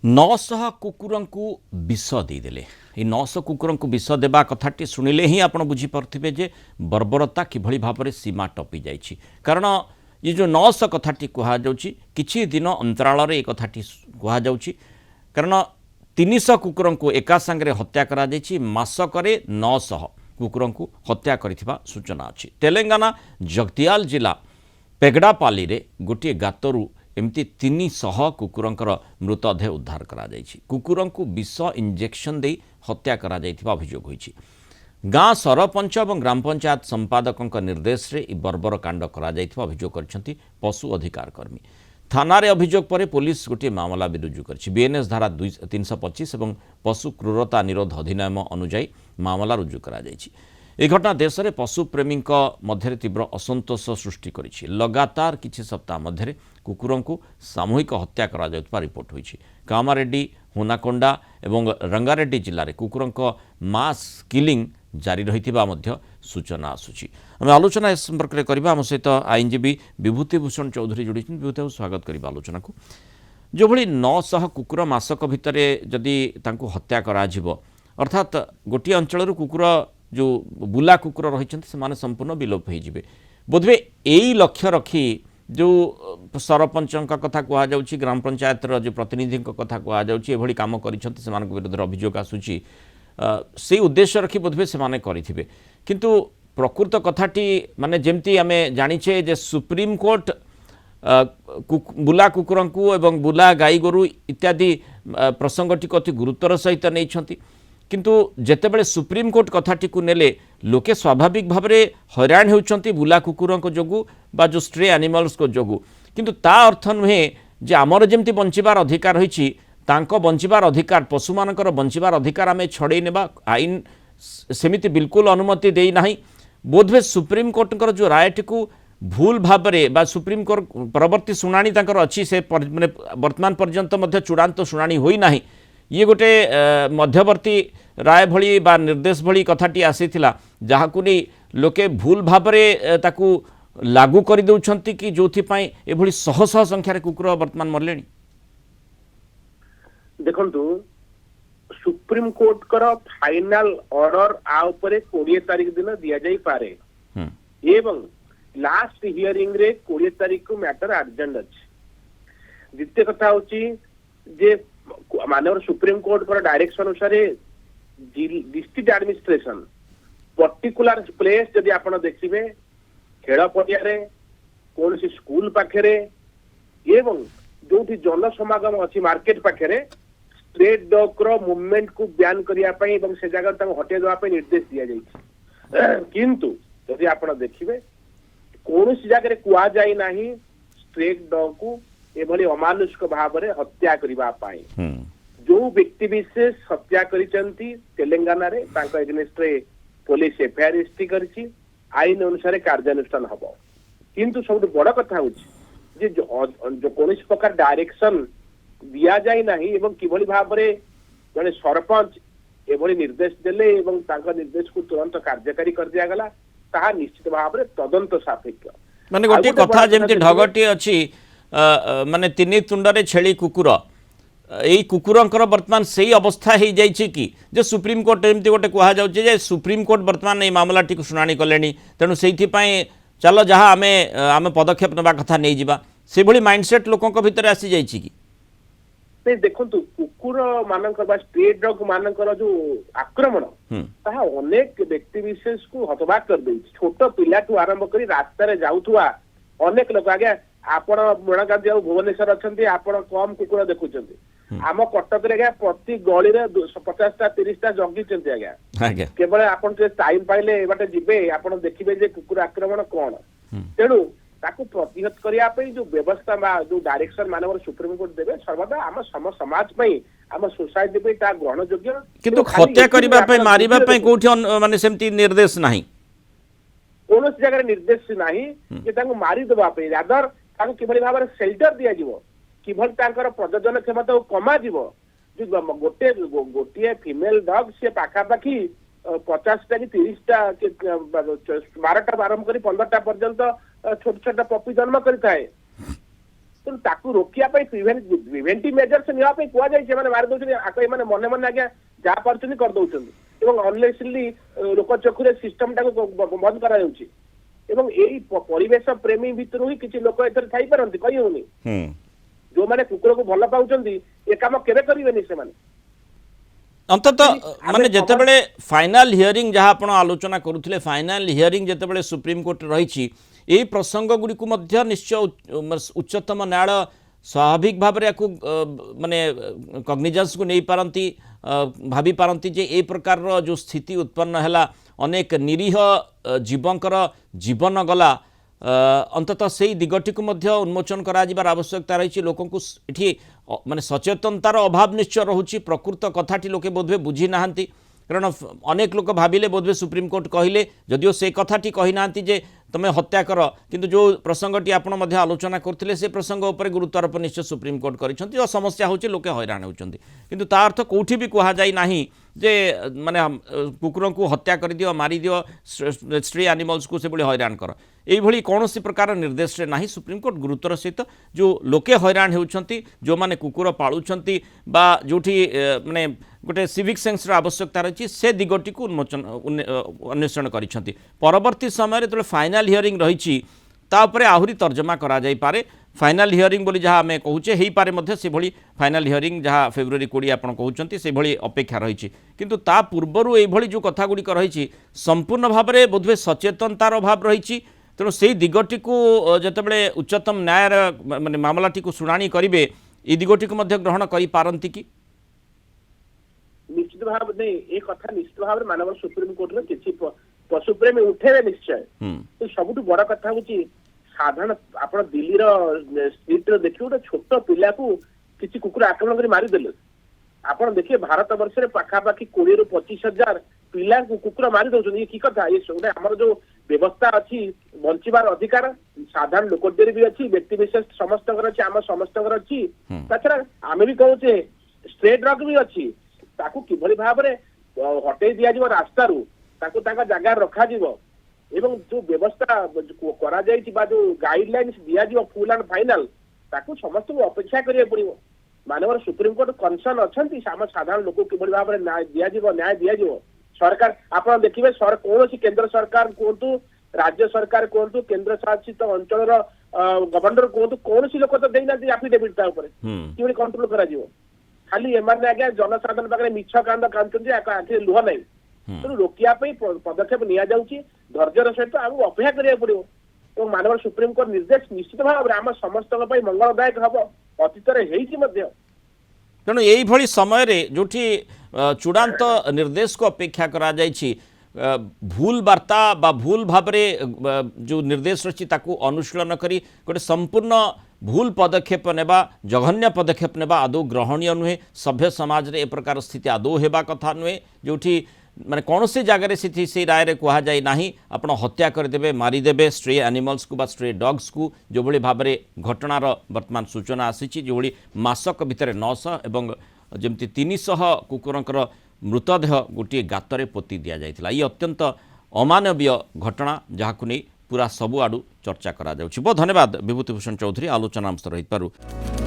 900 କୁକୁରଙ୍କୁ ବିଷ ଦେଇଦେଲେ। এই 900 କୁକୁରଙ୍କୁ ବିଷ ଦେବା କଥାଟି ଶୁଣିଲେ ହିଁ ଆପଣ ବୁଝିପାରୁଥିବେ ଯେ ବର୍ବରତା କିଭଳି ଭାବରେ ସୀମା ଟପି ଯାଇଛି। କାରଣ ये जो 900 कथाटी कुहाଯାଉଛି କିଛି ଦିନ ଅନ୍ତରାଳରେ ଏ କଥାଟି କୁହାଯାଉଛି। କାରଣ 300 କୁକୁରଙ୍କୁ ଏକା ସାଙ୍ଗରେ ହତ୍ୟା କରାଯାଇଛି। ମାସକରେ 900 କୁକୁରଙ୍କୁ ହତ୍ୟା କରିଥିବା ସୂଚନା ଅଛି। ତେଲେଙ୍ଗାନା ଜଗତିଆଲ ଜିଲ୍ଲା पेगड़ापाली गोटे गातरू एमती 300 कुकुरंकर मृतदेह उद्धार करा कुकुर को विष इंजेक्शन दे हत्या करा अभियोग होइछि। गाँ सरपंच और ग्राम पंचायत संपादक निर्देश रे बर्बर कांड करा अभियोग करछंती पशु अधिकार कर्मी। थाना रे अभियोग पर पुलिस गोटे मामला भी रुजु कर बीएनएस धारा 325 और पशु क्रूरता निरोध अधिनियम अनुजाई मामला रुजु करा ए घटना देश में पशु प्रेमी मध्य तीव्र असंतोष सृष्टि करिछि। लगातार किछि सप्ताह मध्य कुकुरों को सामूहिक हत्या करा जाउतबा रिपोर्ट होइछि। कामारेड्डी होनाकोंडा एवं रंगारेड्डी जिले में कुकुरों मास किलिंग जारी रहिथिबा मध्य सूचना आसुछि। आम आलोचना इस संपर्क में करबा हम सहित आईनजीवी विभूतिभूषण चौधरी जोड़ी विभूति स्वागत करबा आलोचना को। जो भली 900 कुकुर मासक भितर जदि तांको हत्या करा जिवो अर्थात गोटे अंचल कुकुर जो बुला कुकुर रही से संपूर्ण विलोप हो बोधवे यही लक्ष्य रखी जो सरपंच कथा कहुच्छी ग्राम पंचायत जो प्रतिनिधि कथा कहुच्छी कम कर विरुद्ध अभियोग आसूची से उद्देश्य रखी बोधवे से करेंगे। किंतु प्रकृत कथाटी माने जमती आम जाचे जे सुप्रीम कोर्ट बुला कुकुर को एवं बुला गाई गोरु इत्यादि प्रसंगटी अति गुरुत्वर सहित नहीं। किंतु जेतेबेले सुप्रीम कोर्ट कथाटी को नेले लोके स्वाभाविक भाव में हैरान होउछंती बुला कुकुरों को जोगु बा जो स्ट्रे एनिमल्स को जोगु। किंतु ता अर्थ नुहे जे आमर जेमती बंचिबार अधिकार होइछि तांको बंचिबार अधिकार पशु मानकर बंचिबार अधिकार आमे छड़े नेबा आईन सेमिति बिल्कुल अनुमति देई नाही। बोधवे सुप्रीम कोर्टकर जो रायटी को भूल भावरे बा सुप्रीम कोर्ट परवर्ती शुणाणी तांकर अछि से वर्तमान पर्यंत मध्य चूड़ांत शुणाणी होई नाही। ये गोटे मध्यवर्ती राय भली बा निर्देश भली कथाटी आसीथिला जहाकु नहीं लोके भूल भावरे ताकू लागू कर दउछंती कि जोथि पई एभली शह शह संख्यार कुकुर वर्तमान मरलेनी। देखंतु सुप्रीम कोर्ट कर फाइनल ऑर्डर आ उपरे 20 तारिख दिन दिया जाई पारे एवं लास्ट हियरिंग रे 20 तारिख को मैटर अर्जेंट अछि। द्वितीय कथा होची जे मानव सुप्रीम कोर्ट पर डायरेक्शन अनुसार डिस्ट्रिक्ट एडमिनिस्ट्रेशन पर्टिकुलर प्लेस जदि आपण देखिबे खेल पड़िया रे कौन सी स्कूल पाखे एवं जो जन समागम अच्छी मार्केट पाखे स्ट्रेट डॉग रो मूवमेंट को बैन करिया पई एवं से जगह हटे देवा निर्देश दिया जाइछि। किंतु जदि आपण देखिबे कौन सी जगह कुआ जाई नाही स्ट्रेट डॉग को एभली अमानुषिक भाव में हत्या करिबा पाई जो व्यक्ति विशेष हत्या करिसंती तेलंगाना रे तांको एगेंस्ट रे पुलिस एफआईआर रजिस्टर करछि आईन अनुसार कार्यानुष्ठान हबो। किंतु सब बड़ कथा होछि जे जो कोनोसी प्रकार डायरेक्शन दिया जाय नाही एवं किभली भाव में जने सरपंच एभली निर्देश देले एवं तांको निर्देश को तुरंत कार्यकारी कर दिया गला ताहा निश्चित भाव में तदंत सापेक्ष माने गोटे कथा जेमति ढगटी अछि माने तीन तुंडरे छेली कुकुर यही कुकुरंकर वर्तमान सही अवस्था हो जाइए कि जे सुप्रीम कोर्ट एमती गोटे कह जाए सुप्रीम कोर्ट वर्तमान ये मामला टी शुणाणी कले तेणु से चलो जहाँ आम आम पदक्षेप नवा कथा नहीं जावा से भली माइंडसेट लोकों भितर आसी जाइए कि नहीं। देखंतु कुकुर मानकर स्ट्रीट डॉग मानकर जो आक्रमण ताहा अनेक व्यक्ति विशेष को हतबाक कर दे छोट पिला ठू आरंभ करी रास्ता रे जाउथुआ अनेक लोक आगे आपण मणगांधी आ भुवनेश्वर अच्छे आपण कम कुकुर देखुंत आम कटक प्रति गली रे 50टा 30टा जगी आज्ञा केवल आपण टाइम पाइले बाटे जिबे आपण देखिबे जे कुकुर आक्रमण कौन तेणु ताकू प्रतिहत करने जो व्यवस्था जो डायरेक्शन मानव सुप्रीम कोर्ट देवे सर्वदा आम सम समाज आम सोसाइटी ग्रहण योग्य किंतु हत्या करने मारिबा कोठी माने सेमती निर्देश नाही कौन जगह निर्देश नाही जे मारी देबा रादर किभली भाव में सेल्टर दिया जिवो किभली तांकर प्रजनन क्षमता कमा जिवो जो गोटे गोटे फीमेल डॉग से पाखापाखी 50टा कि 30टा 12टा आरंभ कर 15टा पर्यंत छोट छोट पपी जन्म करें। तो ତେଣୁ ତାକୁ ରୋକିବା ପାଇଁ ପ୍ରିଭେଣ୍ଟିଭ ମେଜର୍ସ ନେବା ପାଇଁ କୁହାଯାଇଛି। ସେମାନେ ମାରି ଦଉଛନ୍ତି, ଏମାନେ ମନେ ମନେ ଆଜ୍ଞା ଯାହା ପାରୁଛନ୍ତି କରିଦଉଛନ୍ତି ଏବଂ ଅନଲେସଲି ଲୋକ ଚକ୍ଷୁରେ ସିଷ୍ଟମଟାକୁ ବନ୍ଦ କରାଯାଉଛି ଏବଂ ଏଇ ପରିବେଶ ପ୍ରେମୀ ଭିତରୁ ହିଁ କିଛି ଲୋକ ଏଥିରେ ଥାଇପାରନ୍ତି, କହିହେଉନି। ଯୋଉମାନେ କୁକୁରକୁ ଭଲ ପାଉଛନ୍ତି ଏ କାମ କେବେ କରିବେନି ସେମାନେ। अंततः माने जेतेबेले फाइनल हियरिंग जहाँ आपण आलोचना करुथिले, फाइनल हियरिंग जेतेबेले सुप्रीम कोर्ट रही ए प्रसंग गुड़ी को मध्य निश्चय उच्चतम न्यायालय स्वाभाविक भाव में या माने कग्निजेंस को नहीं पारती भाभी पारती जे ए प्रकार जो स्थिति उत्पन्न है अनेक निरीह जीवंकर जीवन गला अंततः से दिगटी को मध्य उन्मोचन करार आवश्यकता रही लोक ये माने सचेतनतार अभाव निश्चय रोचे प्रकृत कथाटी लोके बोधवे बुझी ना कारण अनेक लोक भाविले बोधवे सुप्रीम कोर्ट कहले जदिओ से कथाटी कही ना जे तुम हत्या कर किंतु जो प्रसंगटी आपण मध्य आलोचना करथिले से प्रसंग उपर गुरुत्वारोप निश्चय सुप्रीम कोर्ट करिसेंती और समस्या होचे लोके हैरान होचंती किंतु ता अर्थ कोठी भी कहा जाई नाही जे माने कुकुर को हत्या कर दियो मारी दियो स्ट्रे एनिमल्स को से बड़ी हैरान कर यही कौन प्रकार निर्देश रे नाही सुप्रीम कोर्ट गुरुत्वर सहित जो लोके हैरान होउछंती जो माने कुकुर पालुछंती बा जोठी माने गोटे सिविक सेंस आवश्यकता रही से दिगटी को उन्मोचन अन्वेषण करिसेंती परवर्ती समय जो फाइनल हियरिंग रही तापर आहुरी तर्जमा करा जाई पारे फाइनल हियरिंग बोली जहाँ आम कहूचे हो पारे मध्य से भली फाइनल हियरिंग जहाँ फेब्रुआरी 20 आप कहते से भली अपेक्षा रही किंतु ता पूर्वर ये जो कथा गुड़िक रही संपूर्ण भाव में बोधवे सचेतनतार अभाव रही तेणु से दिगटी को जितेबाला उच्चतम न्याय माने मामलाटी को शुणाणी करेंगे ये दिगटी को मध्य ग्रहण कर पारती कि निश्चित भाव नहीं ये कथा निश्चित भाव में मानव सुप्रीम कोर्ट में किसी पशुप्रेमी उठेबे निश्चय तो सबुठ बड़ कथा हूँ साधारण आप दिल्ली स्ट्रीट देखिए गोटे छोट पिला को किसी कुकुर आक्रमण कर मारिदेले आप देखिए भारत वर्ष में पाखापाखि 20 ରୁ 25 हजार पिला को कुकुर मारी दौरान ये की कथा ये गोटे आम जो व्यवस्था अच्छी बंचार अधिकार साधारण लोकदेर भी अच्छी व्यक्ति विशेष समस्त अच्छी आम समस्त अच्छी ताछड़ा आम भी कहूचे स्ट्रे ड्रग भी अच्छी ताकू किभली भाव में हटई दिया रास्ता जगह रखा एवं जो व्यवस्था करा जायछि बा जो गाइडलाइंस दिया जिवो फुल एंड फाइनल ताकू समस्त को अपेक्षा करिया पड़िवो मानवर सुप्रीम कोर्ट कंसर्न अछंती साम साधारण लोक किभली भाव में न्याय दिया जिवो सरकार आपण देखिबे सर कोनोसी केंद्र सरकार कोंतु राज्य सरकार कोंतु केंद्र शासित अंचल गवर्नर कोंतु कोनोसी लोक तो देइना एफिडेविट ता ऊपर किभली कंट्रोल करा जिवो खाली एमाने आज्ञा जनसाधारण पाखे मिछ कांद कांदुछंती आखिर लुह नहीं तेणु रोकिया पदक्षेप नि धैर्यर सहित आगे अपेक्षा करा पड़ो और मानव सुप्रीम कोर्ट निर्देश निश्चित भाव में आम समस्त मंगलदायक हम अतीत तेणु यही समय रे जोठी चूड़ांत निर्देश को अपेक्षा करा जायछि भूल वार्ता बा भूल भाव जो निर्देश रही ताकू अनुशीलन करी गोटे संपूर्ण भूल पदक्षेप नेबा जघन्य पदक्षेप नेबा आदौ ग्रहणीय नुहे सभ्य समाज रे ए प्रकार स्थिति आदौ हेबा कथा नुहे जोठी माने कौन से जगह से राय रे कहा जाए ना आपण हत्या करदे मारिदेवे स्ट्रे एनिमल्स को बा स्ट्रे डॉग्स को जो भली भाव में घटनार वर्तमान सूचना आसी जो भली मासक भितर 900 एवं जमती 300 कुकुरंकर मृतदेह गोटे गातरे पोती दि जाइथिला ये अत्यंत अमानवीय घटना जहाँ को नहीं पूरा सबुआड़ू चर्चा करा जाउछि। बहुत धन्यवाद विभूति भूषण चौधरी आलोचना रही।